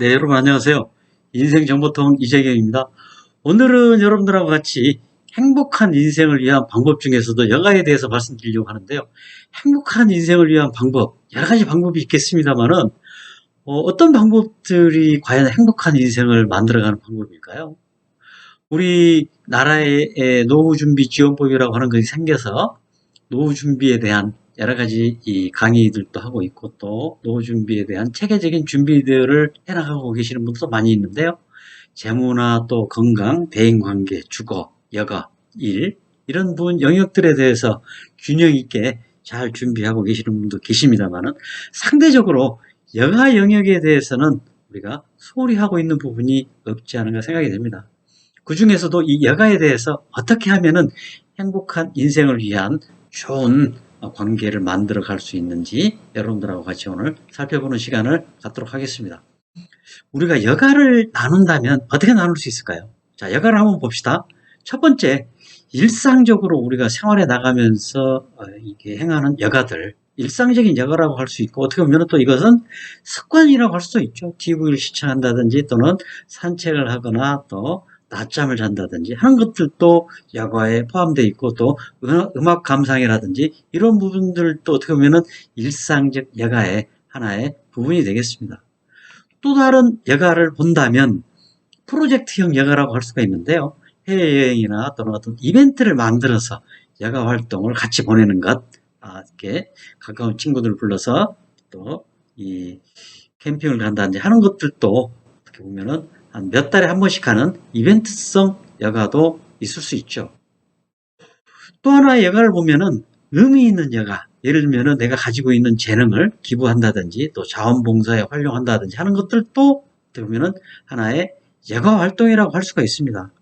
네, 여러분 안녕하세요. 인생정보통 이재경입니다. 오늘은 여러분들하고 같이 행복한 인생을 위한 방법 중에서도 여가에 대해서 말씀드리려고 하는데요. 행복한 인생을 위한 방법, 여러 가지 방법이 있겠습니다만은 어떤 방법들이 과연 행복한 인생을 만들어가는 방법일까요? 우리나라의 노후준비지원법이라고 하는 것이 생겨서 노후 준비에 대한 여러 가지 이 강의들도 하고 있고 또 노후 준비에 대한 체계적인 준비들을 해나가고 계시는 분도 많이 있는데요. 재무나 또 건강, 대인관계, 주거, 여가, 일 이런 영역들에 대해서 균형 있게 잘 준비하고 계시는 분도 계십니다만은 상대적으로 여가 영역에 대해서는 우리가 소홀히 하고 있는 부분이 없지 않은가 생각이 됩니다. 그 중에서도 이 여가에 대해서 어떻게 하면은 행복한 인생을 위한 좋은 관계를 만들어 갈 수 있는지 여러분들하고 같이 오늘 살펴보는 시간을 갖도록 하겠습니다. 우리가 여가를 나눈다면 어떻게 나눌 수 있을까요? 자, 여가를 한번 봅시다. 첫 번째, 일상적으로 우리가 생활에 나가면서 이게 행하는 여가들, 일상적인 여가라고 할 수 있고 어떻게 보면 또 이것은 습관이라고 할 수도 있죠. TV를 시청한다든지 또는 산책을 하거나 또 낮잠을 잔다든지 하는 것들도 여가에 포함되어 있고 또 음악 감상이라든지 이런 부분들도 어떻게 보면 일상적 여가의 하나의 부분이 되겠습니다. 또 다른 여가를 본다면 프로젝트형 여가라고 할 수가 있는데요. 해외여행이나 또는 어떤 이벤트를 만들어서 여가 활동을 같이 보내는 것, 이렇게 가까운 친구들을 불러서 또 이 캠핑을 간다든지 하는 것들도 어떻게 보면은 한 몇 달에 한 번씩 하는 이벤트성 여가도 있을 수 있죠. 또 하나의 여가를 보면은 의미 있는 여가, 예를 들면은 내가 가지고 있는 재능을 기부한다든지 또 자원봉사에 활용한다든지 하는 것들도 어떻게 보면은 하나의 여가 활동이라고 할 수가 있습니다.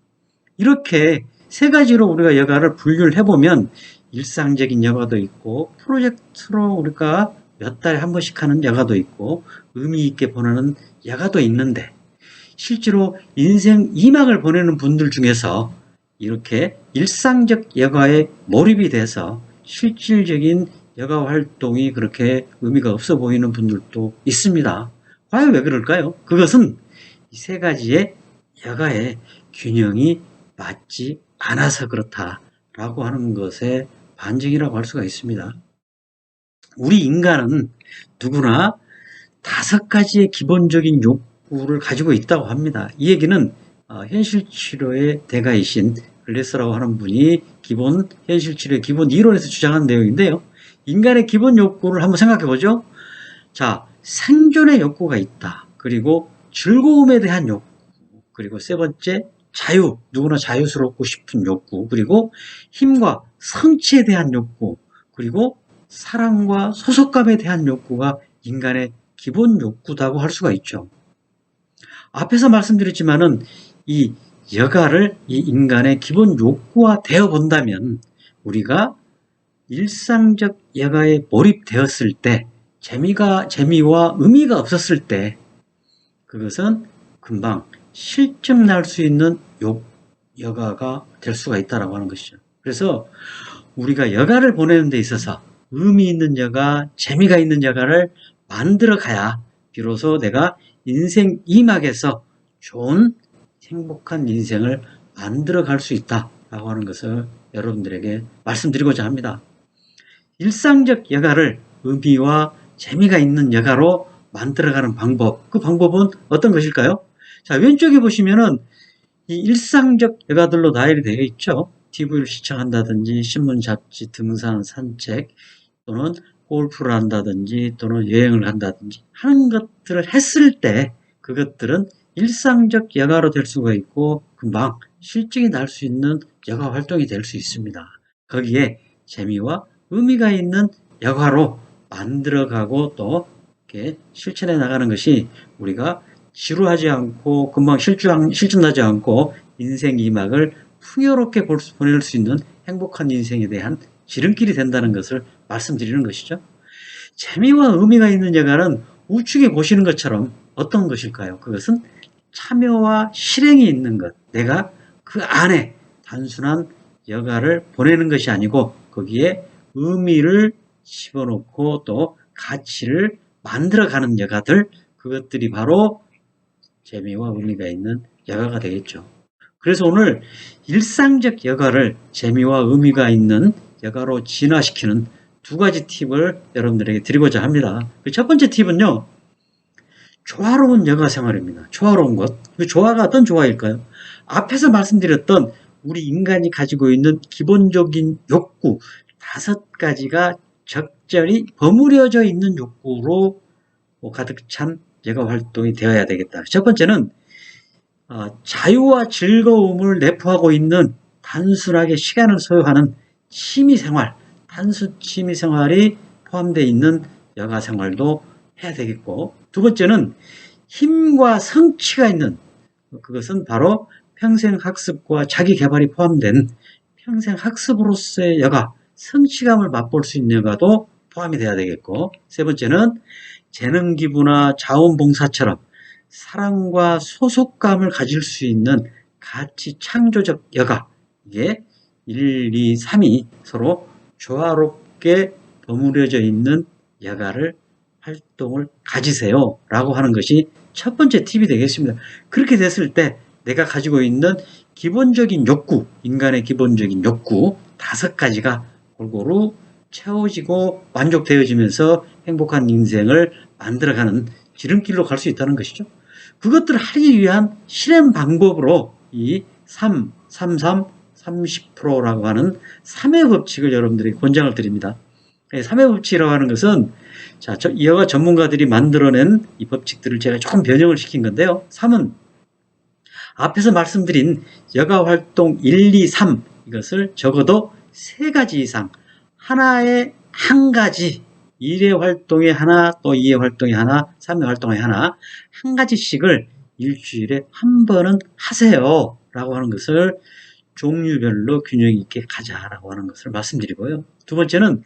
이렇게 세 가지로 우리가 여가를 분류를 해보면 일상적인 여가도 있고 프로젝트로 우리가 몇 달에 한 번씩 하는 여가도 있고 의미 있게 보내는 여가도 있는데 실제로 인생 2막을 보내는 분들 중에서 이렇게 일상적 여가에 몰입이 돼서 실질적인 여가 활동이 그렇게 의미가 없어 보이는 분들도 있습니다. 과연 왜 그럴까요? 그것은 이 세 가지의 여가의 균형이 맞지 않아서 그렇다라고 하는 것의 반증이라고 할 수가 있습니다. 우리 인간은 누구나 5가지의 기본적인 욕구를 가지고 있다고 합니다. 이 얘기는 현실치료의 대가이신 글래스라고 하는 분이 현실치료의 기본 이론에서 주장한 내용인데요. 인간의 기본 욕구를 한번 생각해 보죠. 자, 생존의 욕구가 있다. 그리고 즐거움에 대한 욕구. 그리고 세 번째, 자유. 누구나 자유스럽고 싶은 욕구. 그리고 힘과 성취에 대한 욕구. 그리고 사랑과 소속감에 대한 욕구가 인간의 기본 욕구다고 할 수가 있죠. 앞에서 말씀드렸지만은 이 여가를 이 인간의 기본 욕구화 되어 본다면 우리가 일상적 여가에 몰입되었을 때 재미와 의미가 없었을 때 그것은 금방 실증날 수 있는 여가가 될 수가 있다라고 하는 것이죠. 그래서 우리가 여가를 보내는 데 있어서 의미 있는 여가, 재미가 있는 여가를 만들어 가야 비로소 내가 인생 2막에서 좋은 행복한 인생을 만들어 갈 수 있다라고 하는 것을 여러분들에게 말씀드리고자 합니다. 일상적 여가를 의미와 재미가 있는 여가로 만들어가는 방법, 그 방법은 어떤 것일까요? 자, 왼쪽에 보시면은 이 일상적 여가들로 나열이 되어 있죠. TV를 시청한다든지 신문, 잡지, 등산, 산책 또는 골프를 한다든지 또는 여행을 한다든지 하는 것들을 했을 때 그것들은 일상적 여가로 될 수가 있고 금방 실증이 날 수 있는 여가 활동이 될 수 있습니다. 거기에 재미와 의미가 있는 여가로 만들어가고 또 이렇게 실천해 나가는 것이 우리가 지루하지 않고 금방 실증나지 않고 인생 2막을 풍요롭게 보낼 수 있는 행복한 인생에 대한 지름길이 된다는 것을 말씀드리는 것이죠. 재미와 의미가 있는 여가는 우측에 보시는 것처럼 어떤 것일까요? 그것은 참여와 실행이 있는 것. 내가 그 안에 단순한 여가를 보내는 것이 아니고 거기에 의미를 집어넣고 또 가치를 만들어가는 여가들, 그것들이 바로 재미와 의미가 있는 여가가 되겠죠. 그래서 오늘 일상적 여가를 재미와 의미가 있는 여가로 진화시키는 두 가지 팁을 여러분들에게 드리고자 합니다. 첫 번째 팁은요, 조화로운 여가 생활입니다. 조화로운 것. 그 조화가 어떤 조화일까요? 앞에서 말씀드렸던 우리 인간이 가지고 있는 기본적인 욕구 5가지가 적절히 버무려져 있는 욕구로 가득 찬 여가 활동이 되어야 되겠다. 첫 번째는 자유와 즐거움을 내포하고 있는 단순하게 시간을 소요하는 취미생활, 단순 취미생활이 포함되어 있는 여가생활도 해야 되겠고, 두 번째는 힘과 성취가 있는, 그것은 바로 평생학습과 자기개발이 포함된 평생학습으로서의 여가, 성취감을 맛볼 수 있는 여가도 포함이 돼야 되겠고, 세 번째는 재능기부나 자원봉사처럼 사랑과 소속감을 가질 수 있는 가치 창조적 여가, 이게 1, 2, 3이 서로 조화롭게 버무려져 있는 여가를 활동을 가지세요 라고 하는 것이 첫 번째 팁이 되겠습니다. 그렇게 됐을 때 내가 가지고 있는 기본적인 욕구, 인간의 기본적인 욕구 5가지가 골고루 채워지고 만족되어지면서 행복한 인생을 만들어가는 지름길로 갈 수 있다는 것이죠. 그것들을 하기 위한 실행 방법으로 이 3, 33, 30%라고 하는 3의 법칙을 여러분들에게 권장을 드립니다. 3의 법칙이라고 하는 것은 여가 전문가들이 만들어낸 이 법칙들을 제가 조금 변형을 시킨 건데요. 3은 앞에서 말씀드린 여가 활동 1, 2, 3 이것을 적어도 3가지 이상 하나에 한 가지 1의 활동에 하나, 또 2의 활동에 하나, 3의 활동에 하나, 한 가지씩을 일주일에 한 번은 하세요 라고 하는 것을 종류별로 균형 있게 가자라고 하는 것을 말씀드리고요. 두 번째는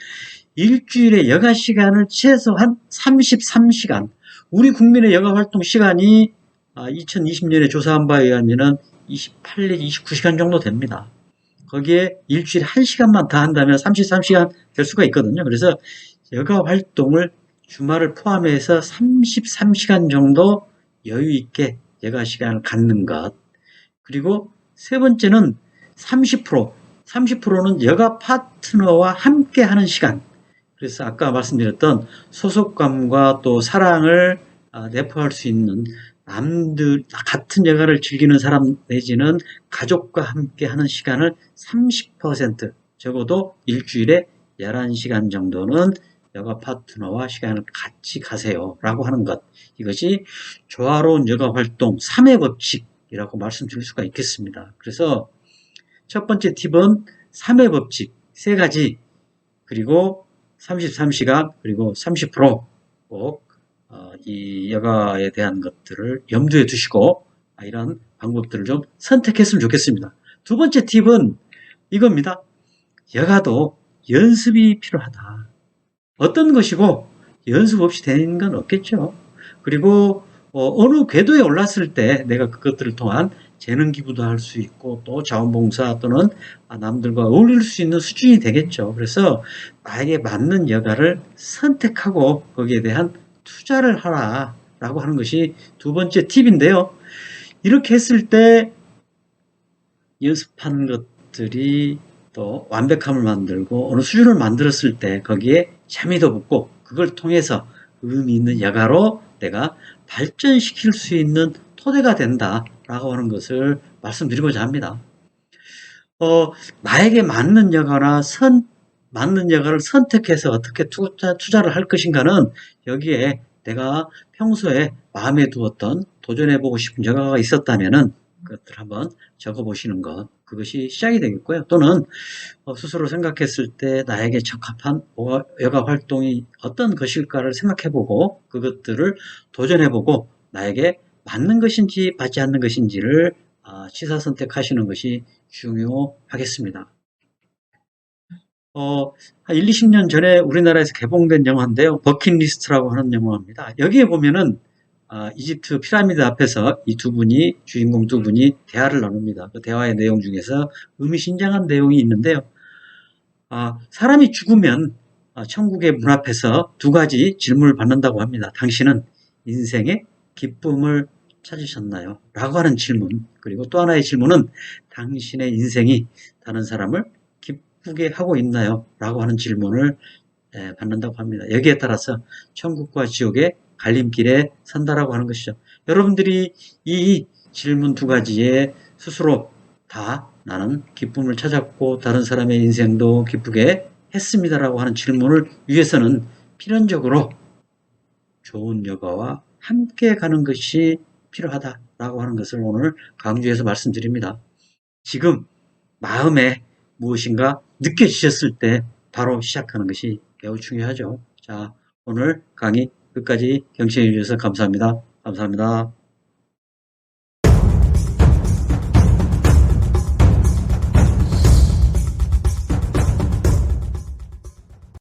일주일에 여가 시간을 최소한 33시간, 우리 국민의 여가 활동 시간이 2020년에 조사한 바에 의하면 28일, 29시간 정도 됩니다. 거기에 일주일에 1시간만 더 한다면 33시간 될 수가 있거든요. 그래서 여가 활동을 주말을 포함해서 33시간 정도 여유 있게 여가 시간을 갖는 것. 그리고 세 번째는 30%는 여가 파트너와 함께 하는 시간. 그래서 아까 말씀드렸던 소속감과 또 사랑을 내포할 수 있는 남들 같은 여가를 즐기는 사람 내지는 가족과 함께 하는 시간을 30% 적어도 일주일에 11시간 정도는 여가 파트너와 시간을 같이 가세요 라고 하는 것, 이것이 조화로운 여가 활동 3의 법칙이라고 말씀드릴 수가 있겠습니다. 그래서 첫 번째 팁은 3의 법칙 3가지, 그리고 33시간, 그리고 30%꼭 이 여가에 대한 것들을 염두에 두시고 이런 방법들을 좀 선택했으면 좋겠습니다. 두 번째 팁은 이겁니다. 여가도 연습이 필요하다. 어떤 것이고 연습 없이 되는 건 없겠죠. 그리고 어느 궤도에 올랐을 때 내가 그것들을 통한 재능 기부도 할 수 있고 또 자원봉사 또는 남들과 어울릴 수 있는 수준이 되겠죠. 그래서 나에게 맞는 여가를 선택하고 거기에 대한 투자를 하라 라고 하는 것이 두 번째 팁인데요. 이렇게 했을 때 연습한 것들이 또 완벽함을 만들고 어느 수준을 만들었을 때 거기에 재미도 붙고 그걸 통해서 의미 있는 여가로 내가 발전시킬 수 있는 토대가 된다라고 하는 것을 말씀드리고자 합니다. 나에게 맞는 여가나 맞는 여가를 선택해서 어떻게 투자를 할 것인가는 여기에 내가 평소에 마음에 두었던 도전해보고 싶은 여가가 있었다면은 그것들 한번 적어보시는 것, 그것이 시작이 되겠고요. 또는 스스로 생각했을 때 나에게 적합한 여가 활동이 어떤 것일까를 생각해보고 그것들을 도전해보고 나에게 맞는 것인지 맞지 않는 것인지를 취사 선택하시는 것이 중요하겠습니다. 한 1, 20년 전에 우리나라에서 개봉된 영화인데요. 버킷리스트라고 하는 영화입니다. 여기에 보면은 이집트 피라미드 앞에서 이 주인공 두 분이 대화를 나눕니다. 그 대화의 내용 중에서 의미심장한 내용이 있는데요. 사람이 죽으면 천국의 문 앞에서 2가지 질문을 받는다고 합니다. 당신은 인생의 기쁨을 찾으셨나요? 라고 하는 질문. 그리고 또 하나의 질문은 당신의 인생이 다른 사람을 기쁘게 하고 있나요? 라고 하는 질문을 받는다고 합니다. 여기에 따라서 천국과 지옥의 갈림길에 산다라고 하는 것이죠. 여러분들이 이 질문 두 가지에 스스로 다 나는 기쁨을 찾았고 다른 사람의 인생도 기쁘게 했습니다라고 하는 질문을 위해서는 필연적으로 좋은 여가와 함께 가는 것이 필요하다라고 하는 것을 오늘 강조해서 말씀드립니다. 지금 마음에 무엇인가 느껴지셨을 때 바로 시작하는 것이 매우 중요하죠. 자, 오늘 강의 끝까지 경청해 주셔서 감사합니다. 감사합니다.